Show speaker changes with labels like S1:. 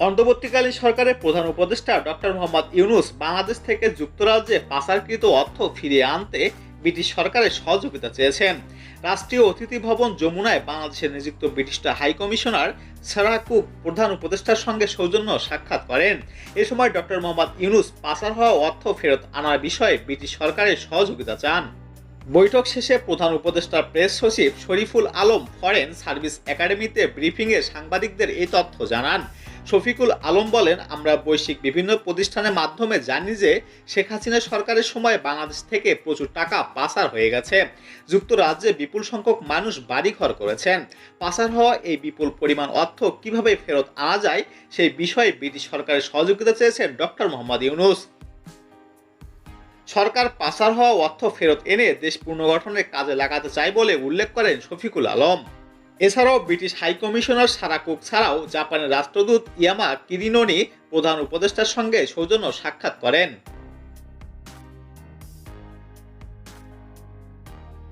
S1: অন্তর্বর্তীকালীন সরকারের প্রধান উপদেষ্টা ডক্টর মোহাম্মদ ইউনূস বাংলাদেশ থেকে যুক্তরাজ্যে পাচারকৃত অর্থ ফিরিয়ে আনতে ব্রিটিশ সরকারের সহযোগিতা চেয়েছেন। রাষ্ট্রীয় অতিথি ভবন যমুনায় বাংলাদেশে নিযুক্ত British high commissioner Sarah Cook প্রধান উপদেষ্টার সঙ্গে সৌজন্য সাক্ষাৎ করেন। এ সময় ডক্টর মোহাম্মদ ইউনূস পাচার হওয়া অর্থ ফেরত আনার বিষয়ে ব্রিটিশ সরকারের সহযোগিতা চান। বৈঠক শেষে প্রধান উপদেষ্টার প্রেস সচিব শরীফুল আলম ফরেন সার্ভিস একাডেমিতে ব্রিফিংয়ে সাংবাদিকদের এই তথ্য জানান। শফিকুল আলম বলেন, আমরা বৈশ্বিক বিভিন্ন প্রতিষ্ঠানের মাধ্যমে জানি যে শেখ হাসিনা সরকারের সময় বাংলাদেশ থেকে প্রচুর টাকা পাচার হয়ে গেছে। যুক্তরাজ্যে বিপুল সংখ্যক মানুষ বাড়িঘর করেছেন। পাচার হওয়া এই বিপুল পরিমাণ অর্থ কিভাবে ফেরত আনা যায় সেই বিষয়ে ব্রিটিশ সরকারের সহযোগিতা চেয়েছেন ডক্টর মোহাম্মদ ইউনূস। সরকার পাচার হওয়া অর্থ ফেরত এনে দেশ পুনর্গঠনের কাজে লাগাতে চায় বলে উল্লেখ করেন শফিকুল আলম। এছাড়াও British high commissioner Sarah Cook ছাড়াও জাপানের রাষ্ট্রদূত ইয়ামা কিরিনোনি প্রধান উপদেষ্টার সঙ্গে সৌজন্য সাক্ষাৎ করেন।